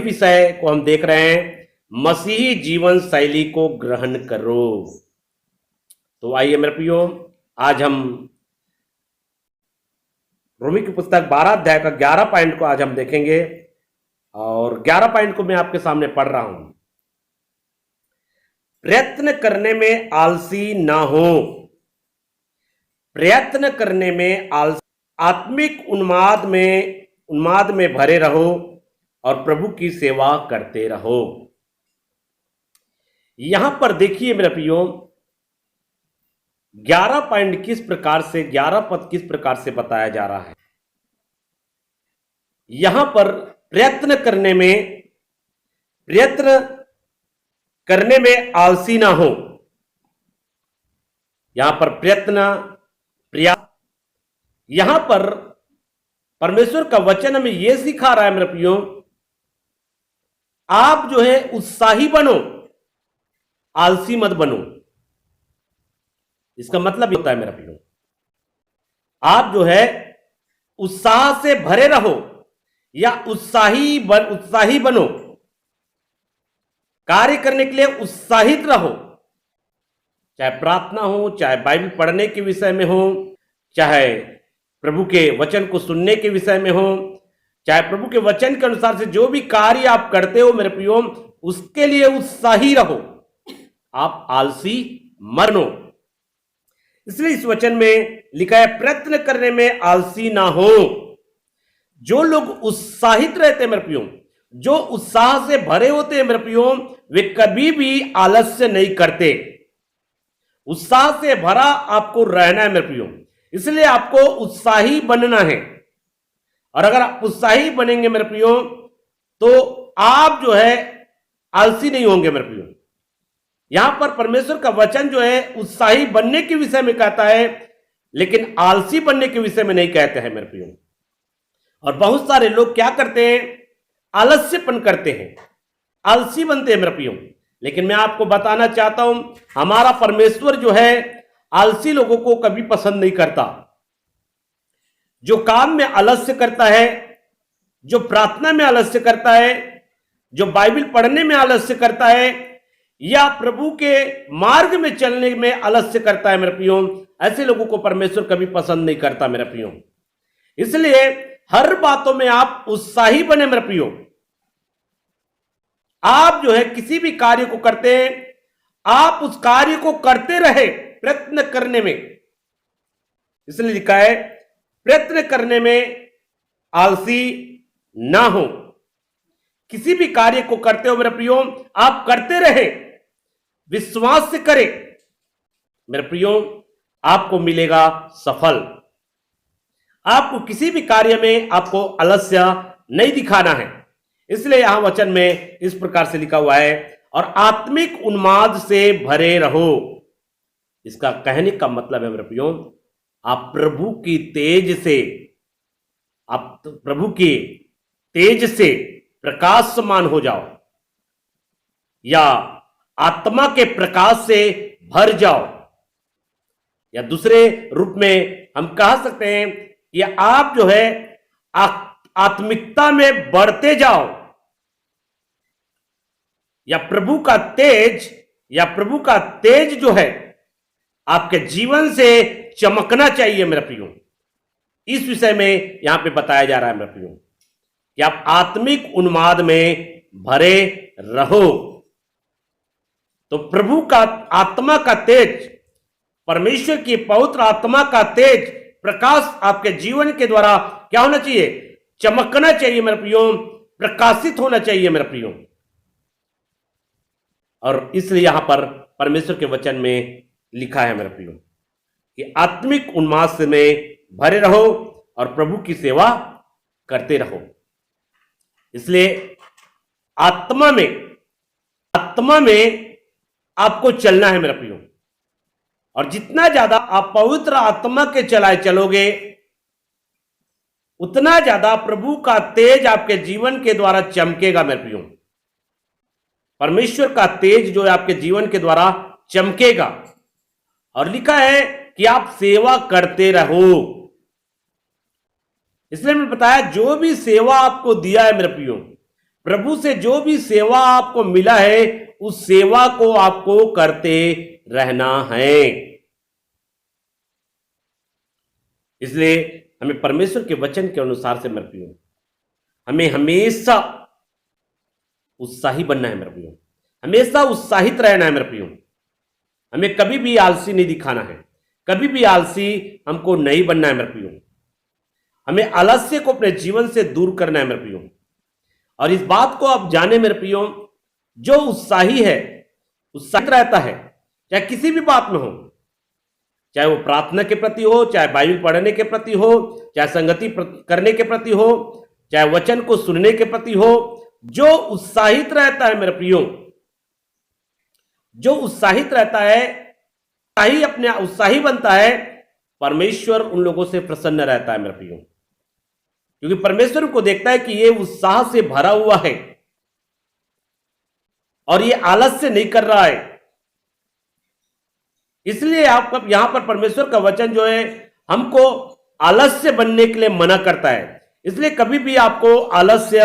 विषय को हम देख रहे हैं, मसीही जीवन शैली को ग्रहण करो। तो आइए मेरे प्रियो, आज हम रोमी की पुस्तक 12 अध्याय का 11 पॉइंट को आज हम देखेंगे, और 11 पॉइंट को मैं आपके सामने पढ़ रहा हूं। प्रयत्न करने में आलसी ना हो। प्रयत्न करने में आलसी, आत्मिक उन्माद में भरे रहो और प्रभु की सेवा करते रहो। यहां पर देखिए मेरे प्रियो, 11 पॉइंट किस प्रकार से, 11 पद किस प्रकार से बताया जा रहा है। यहां पर प्रयत्न करने में आलसी ना हो। यहां पर प्रयास, यहां पर परमेश्वर का वचन हमें यह सिखा रहा है मेरे प्रियो, आप जो है उत्साही बनो, आलसी मत बनो। इसका मतलब ये होता है मेरा प्रियो, आप जो है उत्साह से भरे रहो या उत्साही बनो, कार्य करने के लिए उत्साहित रहो। चाहे प्रार्थना हो, चाहे बाइबल पढ़ने के विषय में हो, चाहे प्रभु के वचन को सुनने के विषय में हो, चाहे प्रभु के वचन के अनुसार से जो भी कार्य आप करते हो मेरे प्रियो, उसके लिए उत्साही रहो, आप आलसी मत बनो। इसलिए इस वचन में लिखा है, प्रयत्न करने में आलसी ना हो। जो लोग उत्साहित रहते हैं मेरे प्रियो, जो उत्साह से भरे होते हैं मेरे प्रियो, वे कभी भी आलस्य नहीं करते। उत्साह से भरा आपको रहना है मेरे प्रियो, इसलिए आपको उत्साही बनना है। और अगर आप उत्साही बनेंगे मेरे प्रियो, तो आप जो है आलसी नहीं होंगे मेरे प्रियो। यहां पर परमेश्वर का वचन जो है उत्साही बनने के विषय में कहता है, लेकिन आलसी बनने के विषय में नहीं कहते हैं मेरे प्रियो। और बहुत सारे लोग क्या करते हैं, आलस्यपन करते हैं, आलसी बनते हैं मेरे प्रियो। लेकिन मैं आपको बताना चाहता हूं, हमारा परमेश्वर जो है आलसी लोगों को कभी पसंद नहीं करता। जो काम में आलस्य करता है, जो प्रार्थना में आलस्य करता है, जो बाइबल पढ़ने में आलस्य करता है, या प्रभु के मार्ग में चलने में आलस्य करता है मेरे प्रियो, ऐसे लोगों को परमेश्वर कभी पसंद नहीं करता मेरे प्रियो। इसलिए हर बातों में आप उत्साही बने मेरे प्रियो। आप जो है किसी भी कार्य को करते हैं, आप उस कार्य को करते रहे प्रयत्न करने में। इसलिए लिखा है, प्रयत्न करने में आलसी ना हो। किसी भी कार्य को करते हो मेरे प्रियो, आप करते रहे, विश्वास से करें मेरे प्रियो, आपको मिलेगा सफल। आपको किसी भी कार्य में आपको आलस्य नहीं दिखाना है। इसलिए यहां वचन में इस प्रकार से लिखा हुआ है, और आत्मिक उन्माद से भरे रहो। इसका कहने का मतलब है मेरे प्रियो, आप प्रभु की तेज से प्रकाशमान हो जाओ, या आत्मा के प्रकाश से भर जाओ, या दूसरे रूप में हम कह सकते हैं कि आप जो है आत्मिकता में बढ़ते जाओ, या प्रभु का तेज जो है आपके जीवन से चमकना चाहिए मेरे प्रियो। इस विषय में यहां पे बताया जा रहा है मेरे प्रियो, कि आप आत्मिक उन्माद में भरे रहो। तो प्रभु का आत्मा का तेज, परमेश्वर की पवित्र आत्मा का तेज, प्रकाश आपके जीवन के द्वारा क्या होना चाहिए, चमकना चाहिए मेरे प्रियो, प्रकाशित होना चाहिए मेरे प्रियो। और इसलिए यहां पर परमेश्वर के वचन में लिखा है मेरे प्रियो, कि आत्मिक उन्माद में भरे रहो और प्रभु की सेवा करते रहो। इसलिए आत्मा में आपको चलना है मेरे प्रियो। और जितना ज्यादा आप पवित्र आत्मा के चलाए चलोगे, उतना ज्यादा प्रभु का तेज आपके जीवन के द्वारा चमकेगा मेरे प्रियो। परमेश्वर का तेज जो है आपके जीवन के द्वारा चमकेगा। और लिखा है कि आप सेवा करते रहो। इसलिए मैंने बताया, जो भी सेवा आपको दिया है मेरे प्रियो, प्रभु से जो भी सेवा आपको मिला है उस सेवा को आपको करते रहना है। इसलिए हमें परमेश्वर के वचन के अनुसार से मेरे प्रियो हमें हमेशा उत्साही बनना है मेरे प्रियो, हमेशा उत्साहित रहना है मेरे प्रियो। हमें कभी भी आलसी नहीं दिखाना है, कभी भी आलसी हमको नहीं बनना है मेरे प्रियो। हमें आलस्य को अपने जीवन से दूर करना है मेरे प्रियो। और इस बात को आप जाने मेरे प्रियो, जो उत्साही है, उत्साहित रहता है, चाहे किसी भी बात में हो, चाहे वो प्रार्थना के प्रति हो, चाहे बाइबल पढ़ने के प्रति हो, चाहे संगति करने के प्रति हो, चाहे वचन को सुनने के प्रति हो, जो उत्साहित रहता है मेरे प्रियो, जो उत्साहित रहता है, अपने उत्साही बनता है, परमेश्वर उन लोगों से प्रसन्न रहता है मेरे प्रियो। क्योंकि परमेश्वर को देखता है कि ये उत्साह से भरा हुआ है और ये आलस से नहीं कर रहा है। इसलिए आप यहां पर परमेश्वर का वचन जो है हमको आलस्य बनने के लिए मना करता है। इसलिए कभी भी आपको आलस्य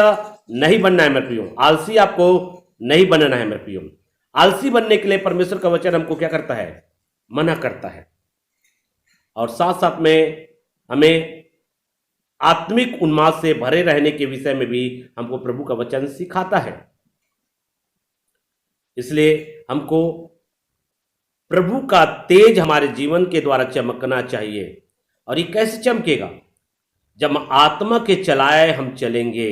नहीं बनना है मेरे प्रियो, आलसी आपको नहीं बनना है मेरे प्रियो। आलसी बनने के लिए परमेश्वर का वचन हमको क्या करता है? मना करता है। और साथ साथ में हमें आत्मिक उन्माद से भरे रहने के विषय में भी हमको प्रभु का वचन सिखाता है। इसलिए हमको प्रभु का तेज हमारे जीवन के द्वारा चमकना चाहिए। और ये कैसे चमकेगा? जब आत्मा के चलाए हम चलेंगे।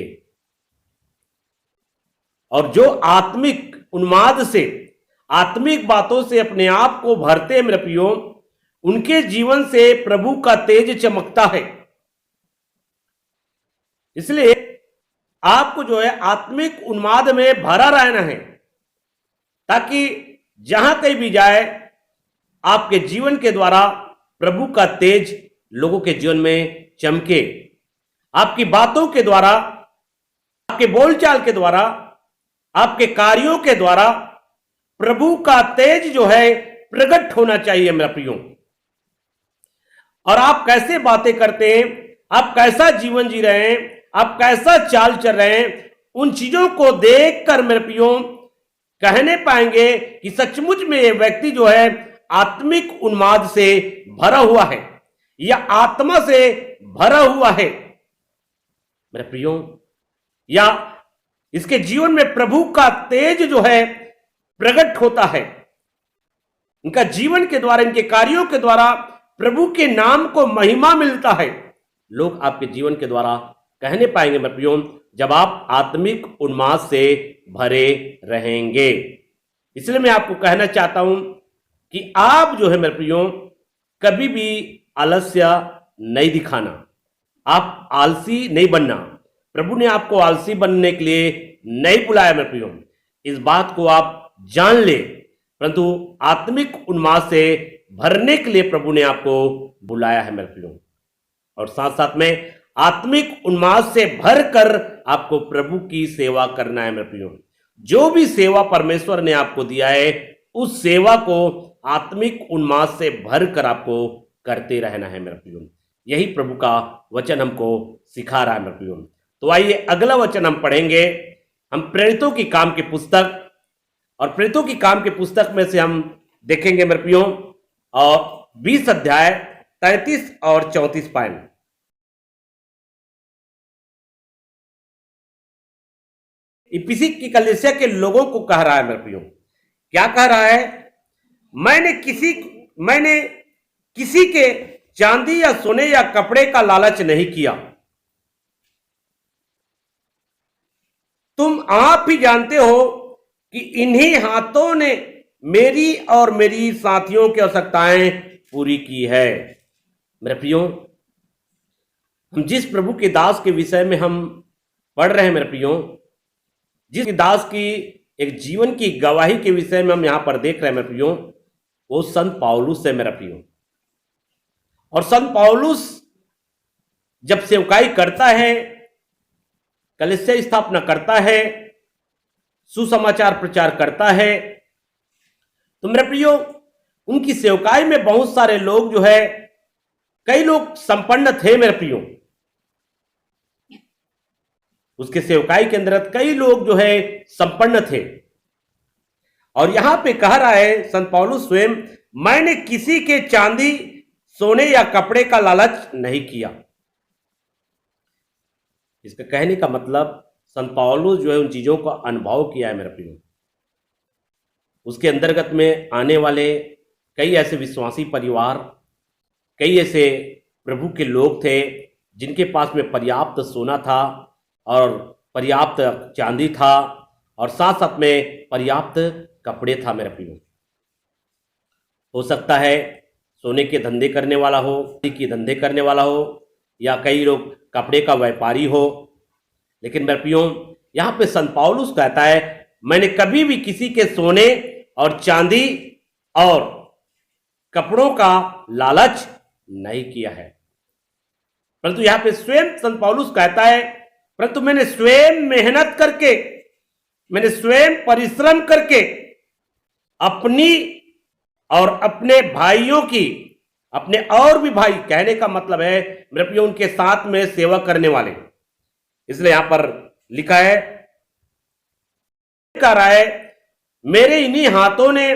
और जो आत्मिक उन्माद से, आत्मिक बातों से अपने आप को भरते हैं मेरे प्रियो, उनके जीवन से प्रभु का तेज चमकता है। इसलिए आपको जो है आत्मिक उन्माद में भरा रहना है, ताकि जहां कहीं भी जाए आपके जीवन के द्वारा प्रभु का तेज लोगों के जीवन में चमके। आपकी बातों के द्वारा, आपके बोलचाल के द्वारा, आपके कार्यों के द्वारा प्रभु का तेज जो है प्रकट होना चाहिए मेरा प्रियो। और आप कैसे बातें करते हैं, आप कैसा जीवन जी रहे हैं, आप कैसा चाल चल रहे हैं, उन चीजों को देखकर मेरे प्रियो कहने पाएंगे कि सचमुच में ये व्यक्ति जो है आत्मिक उन्माद से भरा हुआ है या आत्मा से भरा हुआ है मेरे प्रियो, या इसके जीवन में प्रभु का तेज जो है प्रकट होता है। इनका जीवन के द्वारा, इनके कार्यों के द्वारा प्रभु के नाम को महिमा मिलता है। लोग आपके जीवन के द्वारा कहने पाएंगे मेरे प्रियो, जब आप आत्मिक उन्माद से भरे रहेंगे। इसलिए मैं आपको कहना चाहता हूं कि आप जो है मेरे प्रियो कभी भी आलस्य नहीं दिखाना, आप आलसी नहीं बनना। प्रभु ने आपको आलसी बनने के लिए नहीं बुलाया मेरे प्रियो, इस बात को आप जान ले। परंतु आत्मिक उन्माद से भरने के लिए प्रभु ने आपको बुलाया है मेरे प्रियो। और साथ साथ में आत्मिक उन्माद से भर कर आपको प्रभु की सेवा करना है मेरे प्रियो। जो भी सेवा परमेश्वर ने आपको दिया है, उस सेवा को आत्मिक उन्माद से भर कर आपको करते रहना है मेरे प्रियो। यही प्रभु का वचन हमको सिखा रहा है मेरे प्रियो। तो आइए अगला वचन हम पढ़ेंगे। हम प्रेरितों की काम की पुस्तक, और प्रेरितों की काम की पुस्तक में से हम देखेंगे मेरे प्रियो, और 20 अध्याय 33 और 34 पाएं। इफिसी की कलीसिया के लोगों को कह रहा है मेरे प्रियो, क्या कह रहा है? मैंने किसी के चांदी या सोने या कपड़े का लालच नहीं किया। तुम आप ही जानते हो कि इन्हीं हाथों ने मेरी और मेरी साथियों की आवश्यकताएं पूरी की है। मेरे प्रियो, हम जिस प्रभु के दास के विषय में हम पढ़ रहे हैं मेरे प्रियो, जिस दास की एक जीवन की गवाही के विषय में हम यहां पर देख रहे हैं मेरे प्रियो, वो संत पौलुस है मेरा प्रियो। और संत पौलुस जब सेवकाई करता है, कलीसिया स्थापना करता है, सुसमाचार प्रचार करता है, तो मेरे प्रियो उनकी सेवकाई में बहुत सारे लोग जो है, कई लोग संपन्न थे मेरे प्रियो। उसके सेवकाई के अंदर कई लोग जो है संपन्न थे। और यहां पे कह रहा है संत पौलुस स्वयं, मैंने किसी के चांदी सोने या कपड़े का लालच नहीं किया। इसका कहने का मतलब संत पौलुस जो है उन चीजों का अनुभव किया है मेरे प्रियो। उसके अंतर्गत में आने वाले कई ऐसे विश्वासी परिवार, कई ऐसे प्रभु के लोग थे जिनके पास में पर्याप्त सोना था और पर्याप्त चांदी था और साथ साथ में पर्याप्त कपड़े था मेरे प्रियो। हो सकता है सोने के धंधे करने वाला हो, चांदी के धंधे करने वाला हो, या कई लोग कपड़े का व्यापारी हो। लेकिन मेरे प्रियो यहाँ पे संत पौलुस कहता है, मैंने कभी भी किसी के सोने और चांदी और कपड़ों का लालच नहीं किया है। परंतु यहां पे स्वयं संत पौलुस कहता है, परंतु मैंने स्वयं मेहनत करके, मैंने स्वयं परिश्रम करके अपनी और अपने भाइयों की, अपने और भी भाई, कहने का मतलब है मेरे प्रियो उनके साथ में सेवा करने वाले, इसलिए यहां पर लिखा है, कह रहा है, मेरे इन्हीं हाथों ने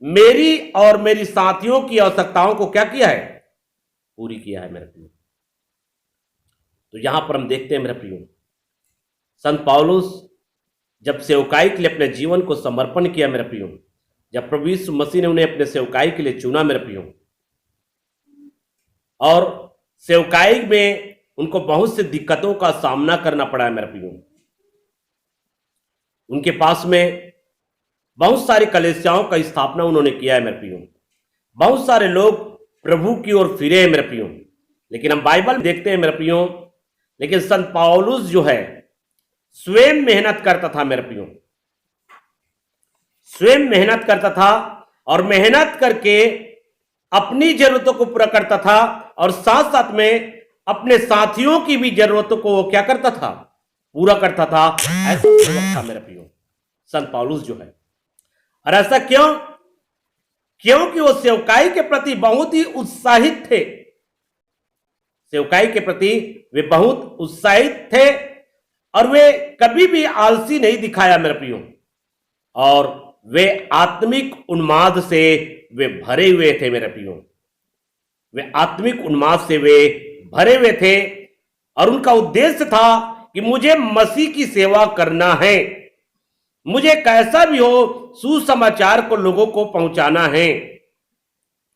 मेरी और मेरी साथियों की आवश्यकताओं को क्या किया है, पूरी किया है मेरे प्रियो। तो यहां पर हम देखते हैं मेरे प्रियो, संत पौलुस जब सेवकाई के लिए अपने जीवन को समर्पण किया मेरे प्रियो, जब प्रभु यीशु मसीह ने उन्हें अपने सेवकाई के लिए चुना मेरे प्रियो, और सेवकाई में उनको बहुत सी दिक्कतों का सामना करना पड़ा है मेरे प्रियो। उनके पास में बहुत सारी कलीसियाओं का स्थापना उन्होंने किया है मेरे प्रियो, बहुत सारे लोग प्रभु की ओर फिरे हैं मेरे प्रियो। लेकिन हम बाइबल देखते हैं मेरे प्रियो, लेकिन संत पौलुस जो है स्वयं मेहनत करता था मेरे प्रियो, स्वयं मेहनत करता था और मेहनत करके अपनी जरूरतों को पूरा करता था और साथ साथ में अपने साथियों की भी जरूरतों को वो क्या करता था, पूरा करता था। ऐसा सेवक था मेरे प्रियो संत पौलुस जो है। और ऐसा क्यों? क्योंकि वो सेवकाई के प्रति बहुत ही उत्साहित थे, सेवकाई के प्रति वे बहुत उत्साहित थे और वे कभी भी आलसी नहीं दिखाया मेरे प्रियो, और वे आत्मिक उन्माद से वे भरे हुए थे मेरे प्रियो, वे आत्मिक उन्माद से वे भरे हुए थे। और उनका उद्देश्य था कि मुझे मसीह की सेवा करना है, मुझे कैसा भी हो सुसमाचार को लोगों को पहुंचाना है,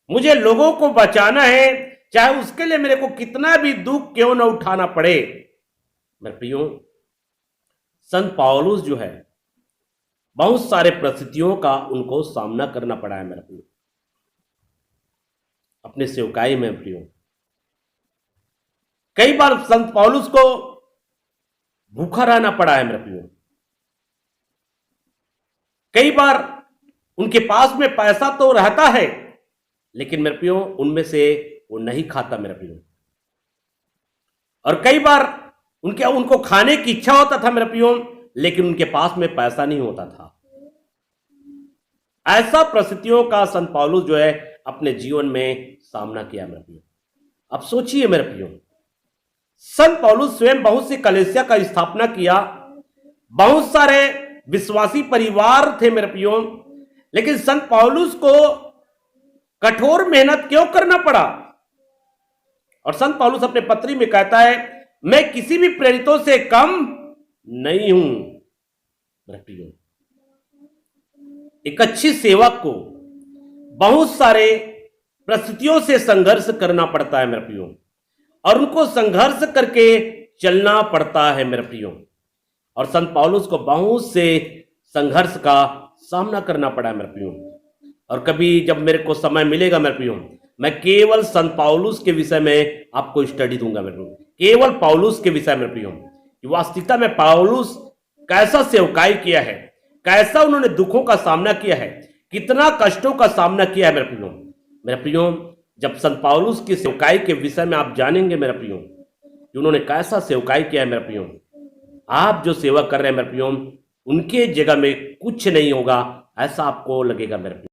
मुझे लोगों को बचाना है, चाहे उसके लिए मेरे को कितना भी दुख क्यों न उठाना पड़े। मेरे प्रियो संत पौलुस जो है बहुत सारे परिस्थितियों का उनको सामना करना पड़ा है मेरे प्रियो अपने सेवकाई में प्रियो। कई बार संत पौलुस को भूखा रहना पड़ा है मेरे प्रियो, कई बार उनके पास में पैसा तो रहता है लेकिन मेरे प्रियो उनमें से वो नहीं खाता मेरे प्रियो। और कई बार उनको खाने की इच्छा होता था मेरे प्रियो, लेकिन उनके पास में पैसा नहीं होता था। ऐसा परिस्थितियों का संत पौलुस जो है अपने जीवन में सामना किया मेरे प्रियो। अब सोचिए मेरे प्रियो, संत पौलुस स्वयं बहुत सी कलीसिया का स्थापना किया, बहुत सारे विश्वासी परिवार थे मेरे प्रियो, लेकिन संत पौलुस को कठोर मेहनत क्यों करना पड़ा? और संत पौलुस अपने पत्री में कहता है, मैं किसी भी प्रेरितों से कम नहीं हूं मेरे प्रियो। एक अच्छी सेवक को बहुत सारे परिस्थितियों से संघर्ष करना पड़ता है मेरे प्रियो, और उनको संघर्ष करके चलना पड़ता है मेरे प्रियो। और संत पौलुस को बहुत से संघर्ष का सामना करना पड़ा है मेरे प्रियो। और कभी जब मेरे को समय मिलेगा मेरे प्रियो, मैं केवल संत पौलुस के विषय में आपको स्टडी दूंगा मेरे प्रियो, केवल पौलुस के विषय में प्रियो, कि वास्तविकता में पौलुस कैसा सेवकाई किया है, कैसा उन्होंने दुखों का सामना किया है, कितना कष्टों का सामना किया है मेरे प्रियो। मेरे प्रियो जब संत पौलुस की सेवकाई के विषय में आप जानेंगे मेरे प्रियो, कि उन्होंने कैसा सेवकाई किया है मेरे प्रियो, आप जो सेवा कर रहे हैं मेरे प्रियो, उनके जगह में कुछ नहीं होगा ऐसा आपको लगेगा मेरे प्रियो।